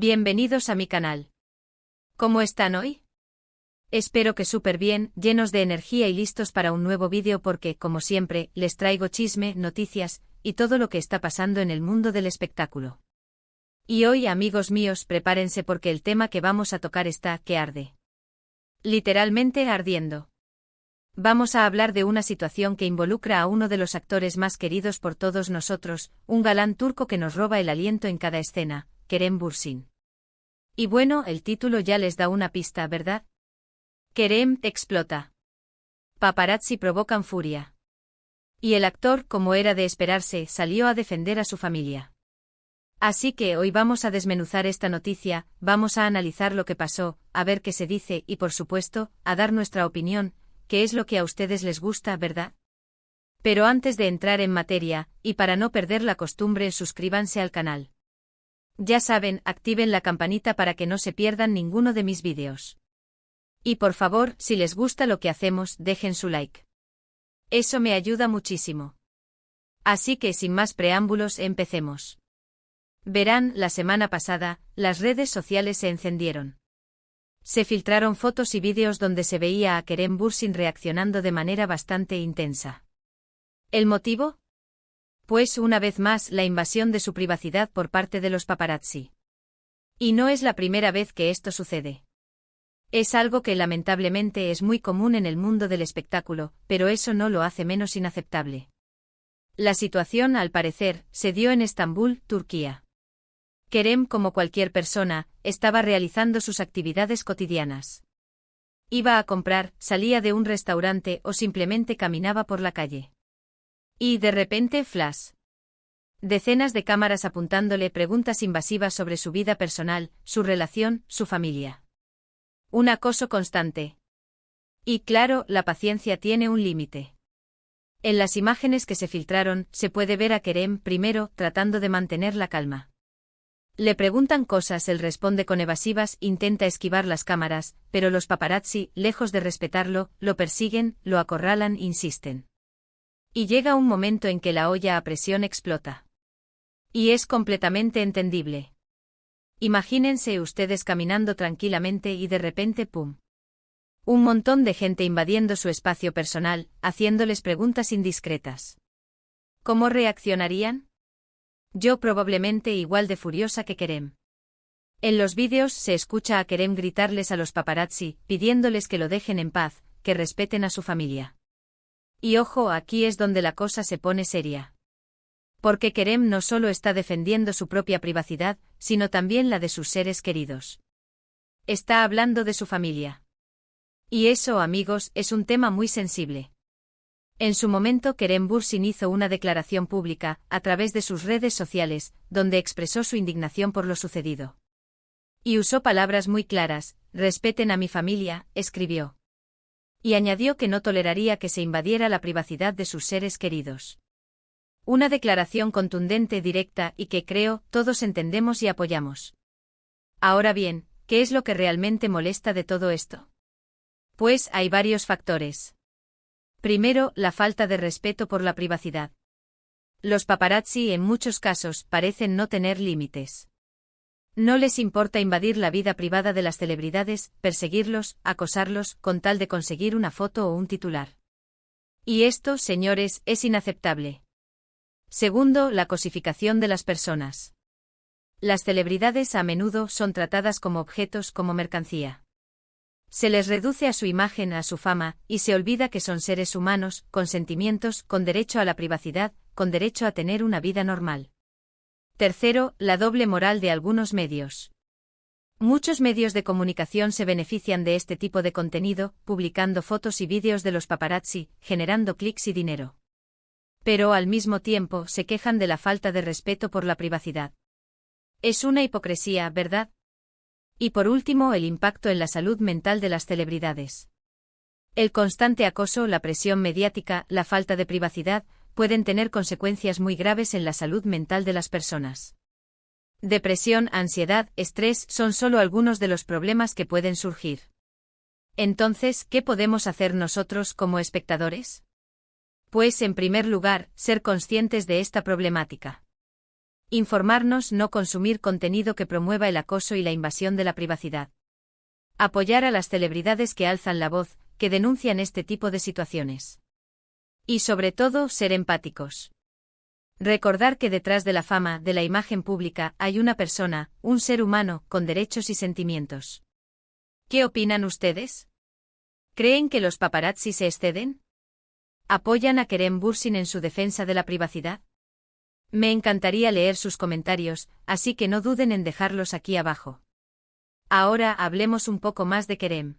Bienvenidos a mi canal. ¿Cómo están hoy? Espero que súper bien, llenos de energía y listos para un nuevo vídeo porque, como siempre, les traigo chisme, noticias, y todo lo que está pasando en el mundo del espectáculo. Y hoy, amigos míos, prepárense porque el tema que vamos a tocar está que arde. Literalmente ardiendo. Vamos a hablar de una situación que involucra a uno de los actores más queridos por todos nosotros, un galán turco que nos roba el aliento en cada escena, Kerem Bürsin. Y bueno, el título ya les da una pista, ¿verdad? Kerem explota. Paparazzi provocan furia. Y el actor, como era de esperarse, salió a defender a su familia. Así que hoy vamos a desmenuzar esta noticia, vamos a analizar lo que pasó, a ver qué se dice y por supuesto, a dar nuestra opinión, que es lo que a ustedes les gusta, ¿verdad? Pero antes de entrar en materia, y para no perder la costumbre, suscríbanse al canal. Ya saben, activen la campanita para que no se pierdan ninguno de mis vídeos. Y por favor, si les gusta lo que hacemos, dejen su like. Eso me ayuda muchísimo. Así que sin más preámbulos, empecemos. Verán, la semana pasada, las redes sociales se encendieron. Se filtraron fotos y vídeos donde se veía a Kerem Bürsin reaccionando de manera bastante intensa. ¿El motivo? Pues una vez más la invasión de su privacidad por parte de los paparazzi. Y no es la primera vez que esto sucede. Es algo que lamentablemente es muy común en el mundo del espectáculo, pero eso no lo hace menos inaceptable. La situación, al parecer, se dio en Estambul, Turquía. Kerem, como cualquier persona, estaba realizando sus actividades cotidianas. Iba a comprar, salía de un restaurante o simplemente caminaba por la calle. Y de repente, flash. Decenas de cámaras apuntándole preguntas invasivas sobre su vida personal, su relación, su familia. Un acoso constante. Y claro, la paciencia tiene un límite. En las imágenes que se filtraron, se puede ver a Kerem, primero, tratando de mantener la calma. Le preguntan cosas, él responde con evasivas, intenta esquivar las cámaras, pero los paparazzi, lejos de respetarlo, lo persiguen, lo acorralan, insisten. Y llega un momento en que la olla a presión explota. Y es completamente entendible. Imagínense ustedes caminando tranquilamente y de repente ¡pum! Un montón de gente invadiendo su espacio personal, haciéndoles preguntas indiscretas. ¿Cómo reaccionarían? Yo probablemente igual de furiosa que Kerem. En los vídeos se escucha a Kerem gritarles a los paparazzi, pidiéndoles que lo dejen en paz, que respeten a su familia. Y ojo, aquí es donde la cosa se pone seria. Porque Kerem no solo está defendiendo su propia privacidad, sino también la de sus seres queridos. Está hablando de su familia. Y eso, amigos, es un tema muy sensible. En su momento, Kerem Bürsin hizo una declaración pública, a través de sus redes sociales, donde expresó su indignación por lo sucedido. Y usó palabras muy claras: respeten a mi familia, escribió. Y añadió que no toleraría que se invadiera la privacidad de sus seres queridos. Una declaración contundente, directa y que creo, todos entendemos y apoyamos. Ahora bien, ¿qué es lo que realmente molesta de todo esto? Pues hay varios factores. Primero, la falta de respeto por la privacidad. Los paparazzi en muchos casos parecen no tener límites. No les importa invadir la vida privada de las celebridades, perseguirlos, acosarlos, con tal de conseguir una foto o un titular. Y esto, señores, es inaceptable. Segundo, la cosificación de las personas. Las celebridades a menudo son tratadas como objetos, como mercancía. Se les reduce a su imagen, a su fama, y se olvida que son seres humanos, con sentimientos, con derecho a la privacidad, con derecho a tener una vida normal. Tercero, la doble moral de algunos medios. Muchos medios de comunicación se benefician de este tipo de contenido, publicando fotos y vídeos de los paparazzi, generando clics y dinero. Pero al mismo tiempo se quejan de la falta de respeto por la privacidad. Es una hipocresía, ¿verdad? Y por último, el impacto en la salud mental de las celebridades. El constante acoso, la presión mediática, la falta de privacidad, pueden tener consecuencias muy graves en la salud mental de las personas. Depresión, ansiedad, estrés son solo algunos de los problemas que pueden surgir. Entonces, ¿qué podemos hacer nosotros como espectadores? Pues, en primer lugar, ser conscientes de esta problemática. Informarnos, no consumir contenido que promueva el acoso y la invasión de la privacidad. Apoyar a las celebridades que alzan la voz, que denuncian este tipo de situaciones. Y sobre todo, ser empáticos. Recordar que detrás de la fama, de la imagen pública, hay una persona, un ser humano, con derechos y sentimientos. ¿Qué opinan ustedes? ¿Creen que los paparazzi se exceden? ¿Apoyan a Kerem Bürsin en su defensa de la privacidad? Me encantaría leer sus comentarios, así que no duden en dejarlos aquí abajo. Ahora hablemos un poco más de Kerem.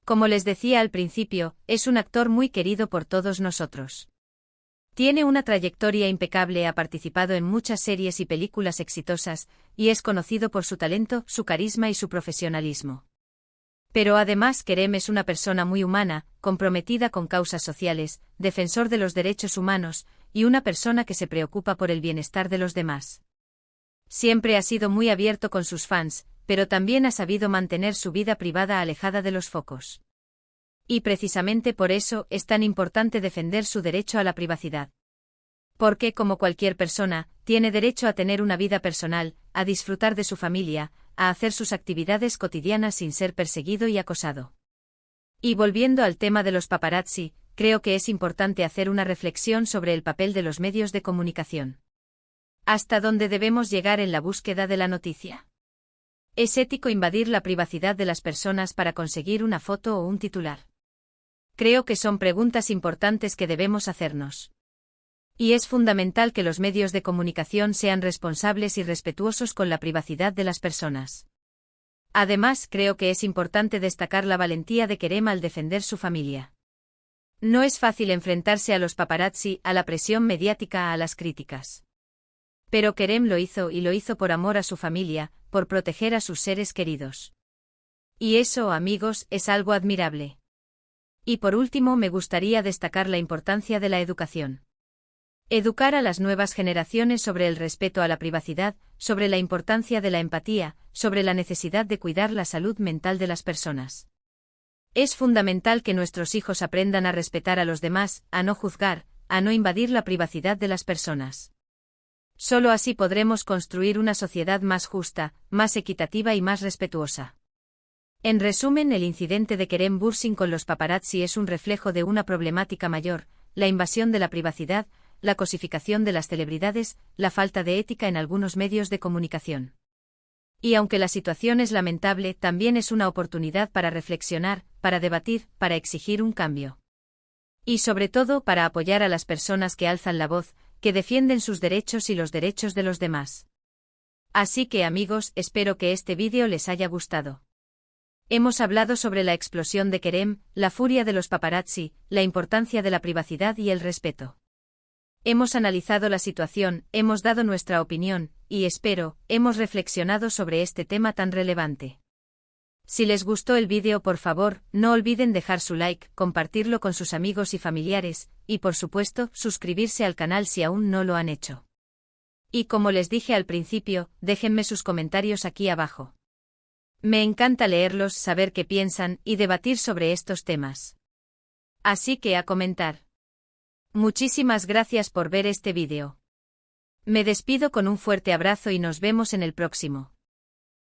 Como les decía al principio, es un actor muy querido por todos nosotros. Tiene una trayectoria impecable, ha participado en muchas series y películas exitosas, y es conocido por su talento, su carisma y su profesionalismo. Pero además Kerem es una persona muy humana, comprometida con causas sociales, defensor de los derechos humanos, y una persona que se preocupa por el bienestar de los demás. Siempre ha sido muy abierto con sus fans, pero también ha sabido mantener su vida privada alejada de los focos. Y precisamente por eso es tan importante defender su derecho a la privacidad. Porque, como cualquier persona, tiene derecho a tener una vida personal, a disfrutar de su familia, a hacer sus actividades cotidianas sin ser perseguido y acosado. Y volviendo al tema de los paparazzi, creo que es importante hacer una reflexión sobre el papel de los medios de comunicación. ¿Hasta dónde debemos llegar en la búsqueda de la noticia? ¿Es ético invadir la privacidad de las personas para conseguir una foto o un titular? Creo que son preguntas importantes que debemos hacernos. Y es fundamental que los medios de comunicación sean responsables y respetuosos con la privacidad de las personas. Además, creo que es importante destacar la valentía de Kerem al defender su familia. No es fácil enfrentarse a los paparazzi, a la presión mediática, a las críticas. Pero Kerem lo hizo, y lo hizo por amor a su familia, por proteger a sus seres queridos. Y eso, amigos, es algo admirable. Y por último, me gustaría destacar la importancia de la educación. Educar a las nuevas generaciones sobre el respeto a la privacidad, sobre la importancia de la empatía, sobre la necesidad de cuidar la salud mental de las personas. Es fundamental que nuestros hijos aprendan a respetar a los demás, a no juzgar, a no invadir la privacidad de las personas. Solo así podremos construir una sociedad más justa, más equitativa y más respetuosa. En resumen, el incidente de Kerem Bürsin con los paparazzi es un reflejo de una problemática mayor, la invasión de la privacidad, la cosificación de las celebridades, la falta de ética en algunos medios de comunicación. Y aunque la situación es lamentable, también es una oportunidad para reflexionar, para debatir, para exigir un cambio. Y sobre todo para apoyar a las personas que alzan la voz, que defienden sus derechos y los derechos de los demás. Así que amigos, espero que este vídeo les haya gustado. Hemos hablado sobre la explosión de Kerem, la furia de los paparazzi, la importancia de la privacidad y el respeto. Hemos analizado la situación, hemos dado nuestra opinión, y espero, hemos reflexionado sobre este tema tan relevante. Si les gustó el vídeo, por favor, no olviden dejar su like, compartirlo con sus amigos y familiares, y por supuesto, suscribirse al canal si aún no lo han hecho. Y como les dije al principio, déjenme sus comentarios aquí abajo. Me encanta leerlos, saber qué piensan, y debatir sobre estos temas. Así que a comentar. Muchísimas gracias por ver este vídeo. Me despido con un fuerte abrazo y nos vemos en el próximo.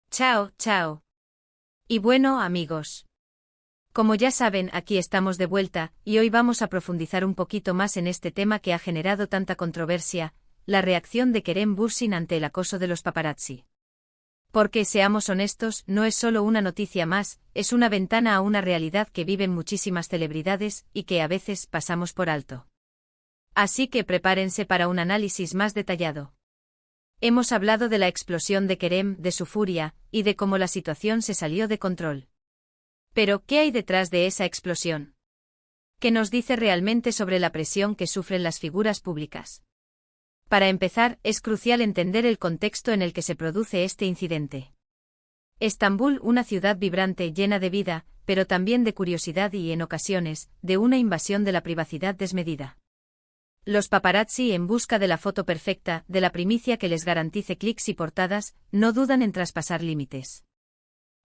Chao, chao. Y bueno, amigos. Como ya saben, aquí estamos de vuelta, y hoy vamos a profundizar un poquito más en este tema que ha generado tanta controversia, la reacción de Kerem Bürsin ante el acoso de los paparazzi. Porque, seamos honestos, no es solo una noticia más, es una ventana a una realidad que viven muchísimas celebridades, y que a veces pasamos por alto. Así que prepárense para un análisis más detallado. Hemos hablado de la explosión de Kerem, de su furia, y de cómo la situación se salió de control. Pero, ¿qué hay detrás de esa explosión? ¿Qué nos dice realmente sobre la presión que sufren las figuras públicas? Para empezar, es crucial entender el contexto en el que se produce este incidente. Estambul, una ciudad vibrante, llena de vida, pero también de curiosidad y, en ocasiones, de una invasión de la privacidad desmedida. Los paparazzi, en busca de la foto perfecta, de la primicia que les garantice clics y portadas, no dudan en traspasar límites.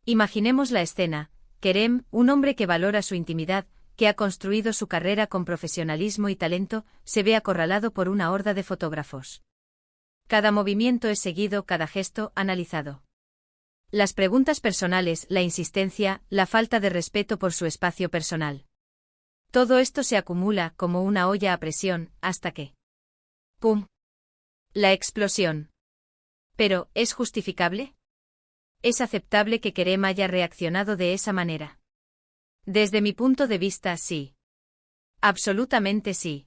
Imaginemos la escena: Kerem, un hombre que valora su intimidad, que ha construido su carrera con profesionalismo y talento, se ve acorralado por una horda de fotógrafos. Cada movimiento es seguido, cada gesto analizado. Las preguntas personales, la insistencia, la falta de respeto por su espacio personal. Todo esto se acumula como una olla a presión, hasta que... ¡pum! La explosión. Pero, ¿es justificable? ¿Es aceptable que Kerem haya reaccionado de esa manera? Desde mi punto de vista, sí. Absolutamente sí.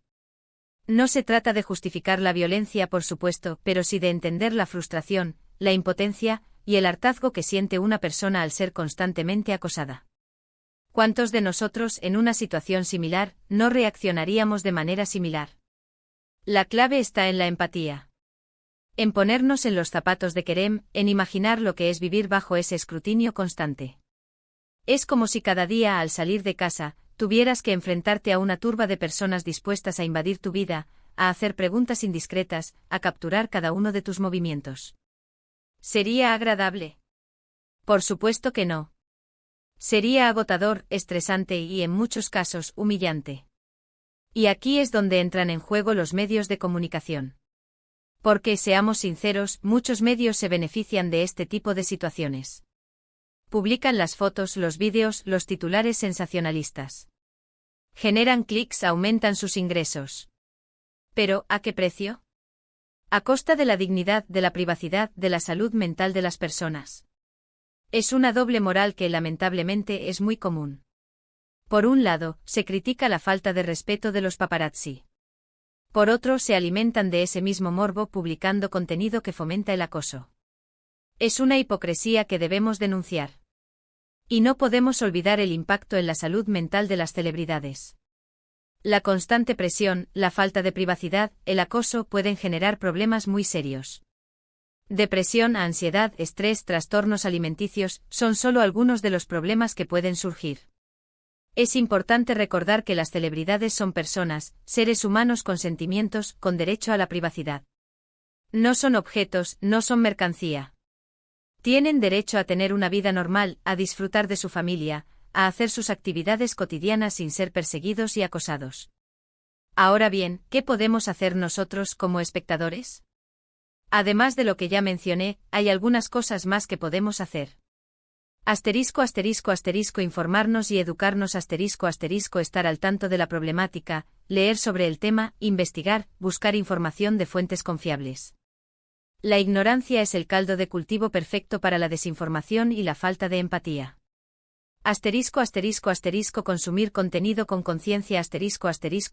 No se trata de justificar la violencia, por supuesto, pero sí de entender la frustración, la impotencia y el hartazgo que siente una persona al ser constantemente acosada. ¿Cuántos de nosotros, en una situación similar, no reaccionaríamos de manera similar? La clave está en la empatía. En ponernos en los zapatos de Kerem, en imaginar lo que es vivir bajo ese escrutinio constante. Es como si cada día al salir de casa, tuvieras que enfrentarte a una turba de personas dispuestas a invadir tu vida, a hacer preguntas indiscretas, a capturar cada uno de tus movimientos. ¿Sería agradable? Por supuesto que no. Sería agotador, estresante y, en muchos casos, humillante. Y aquí es donde entran en juego los medios de comunicación. Porque, seamos sinceros, muchos medios se benefician de este tipo de situaciones. Publican las fotos, los vídeos, los titulares sensacionalistas. Generan clics, aumentan sus ingresos. ¿Pero, a qué precio? A costa de la dignidad, de la privacidad, de la salud mental de las personas. Es una doble moral que, lamentablemente, es muy común. Por un lado, se critica la falta de respeto de los paparazzi. Por otro, se alimentan de ese mismo morbo publicando contenido que fomenta el acoso. Es una hipocresía que debemos denunciar. Y no podemos olvidar el impacto en la salud mental de las celebridades. La constante presión, la falta de privacidad, el acoso pueden generar problemas muy serios. Depresión, ansiedad, estrés, trastornos alimenticios, son solo algunos de los problemas que pueden surgir. Es importante recordar que las celebridades son personas, seres humanos con sentimientos, con derecho a la privacidad. No son objetos, no son mercancía. Tienen derecho a tener una vida normal, a disfrutar de su familia, a hacer sus actividades cotidianas sin ser perseguidos y acosados. Ahora bien, ¿qué podemos hacer nosotros como espectadores? Además de lo que ya mencioné, hay algunas cosas más que podemos hacer. Informarnos y educarnos estar al tanto de la problemática, leer sobre el tema, investigar, buscar información de fuentes confiables. La ignorancia es el caldo de cultivo perfecto para la desinformación y la falta de empatía. Consumir contenido con conciencia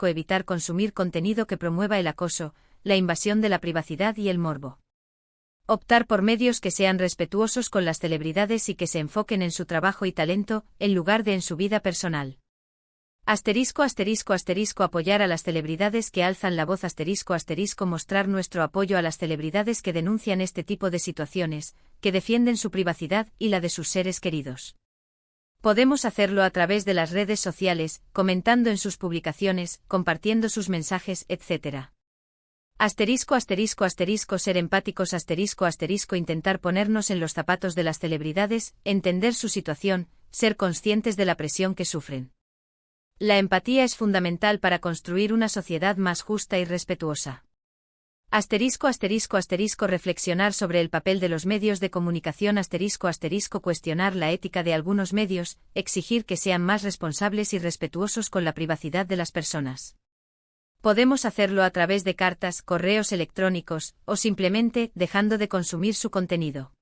evitar consumir contenido que promueva el acoso, la invasión de la privacidad y el morbo. Optar por medios que sean respetuosos con las celebridades y que se enfoquen en su trabajo y talento, en lugar de en su vida personal. Apoyar a las celebridades que alzan la voz mostrar nuestro apoyo a las celebridades que denuncian este tipo de situaciones, que defienden su privacidad y la de sus seres queridos. Podemos hacerlo a través de las redes sociales, comentando en sus publicaciones, compartiendo sus mensajes, etc. Ser empáticos intentar ponernos en los zapatos de las celebridades, entender su situación, ser conscientes de la presión que sufren. La empatía es fundamental para construir una sociedad más justa y respetuosa. Reflexionar sobre el papel de los medios de comunicación cuestionar la ética de algunos medios, exigir que sean más responsables y respetuosos con la privacidad de las personas. Podemos hacerlo a través de cartas, correos electrónicos, o simplemente dejando de consumir su contenido.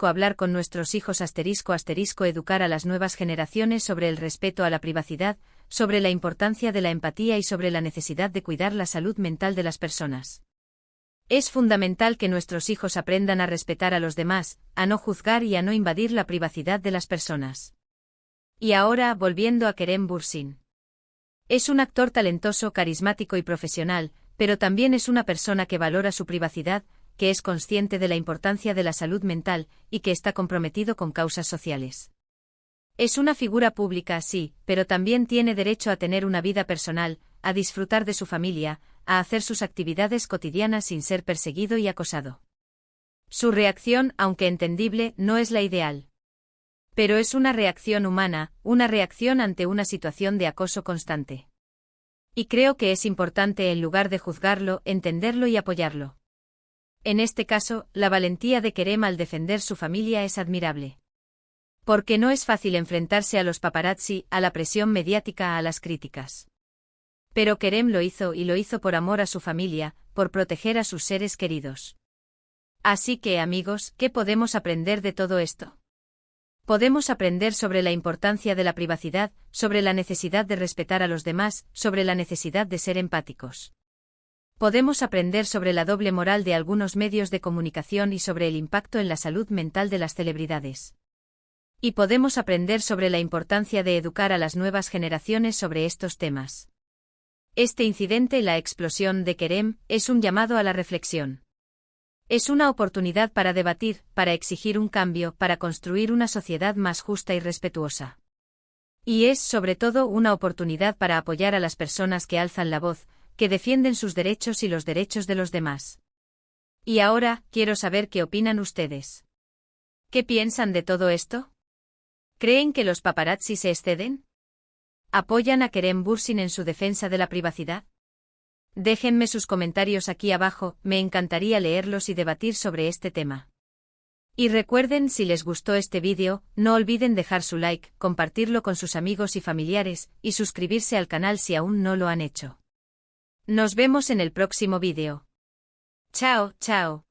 Hablar con nuestros hijos educar a las nuevas generaciones sobre el respeto a la privacidad, sobre la importancia de la empatía y sobre la necesidad de cuidar la salud mental de las personas. Es fundamental que nuestros hijos aprendan a respetar a los demás, a no juzgar y a no invadir la privacidad de las personas. Y ahora, volviendo a Kerem Bürsin. Es un actor talentoso, carismático y profesional, pero también es una persona que valora su privacidad, que es consciente de la importancia de la salud mental y que está comprometido con causas sociales. Es una figura pública, sí, pero también tiene derecho a tener una vida personal, a disfrutar de su familia, a hacer sus actividades cotidianas sin ser perseguido y acosado. Su reacción, aunque entendible, no es la ideal. Pero es una reacción humana, una reacción ante una situación de acoso constante. Y creo que es importante, en lugar de juzgarlo, entenderlo y apoyarlo. En este caso, la valentía de Kerem al defender su familia es admirable. Porque no es fácil enfrentarse a los paparazzi, a la presión mediática, a las críticas. Pero Kerem lo hizo, y lo hizo por amor a su familia, por proteger a sus seres queridos. Así que, amigos, ¿qué podemos aprender de todo esto? Podemos aprender sobre la importancia de la privacidad, sobre la necesidad de respetar a los demás, sobre la necesidad de ser empáticos. Podemos aprender sobre la doble moral de algunos medios de comunicación y sobre el impacto en la salud mental de las celebridades. Y podemos aprender sobre la importancia de educar a las nuevas generaciones sobre estos temas. Este incidente, la explosión de Kerem, es un llamado a la reflexión. Es una oportunidad para debatir, para exigir un cambio, para construir una sociedad más justa y respetuosa. Y es, sobre todo, una oportunidad para apoyar a las personas que alzan la voz, que defienden sus derechos y los derechos de los demás. Y ahora, quiero saber qué opinan ustedes. ¿Qué piensan de todo esto? ¿Creen que los paparazzi se exceden? ¿Apoyan a Kerem Bürsin en su defensa de la privacidad? Déjenme sus comentarios aquí abajo, me encantaría leerlos y debatir sobre este tema. Y recuerden, si les gustó este vídeo, no olviden dejar su like, compartirlo con sus amigos y familiares, y suscribirse al canal si aún no lo han hecho. Nos vemos en el próximo vídeo. Chao, chao.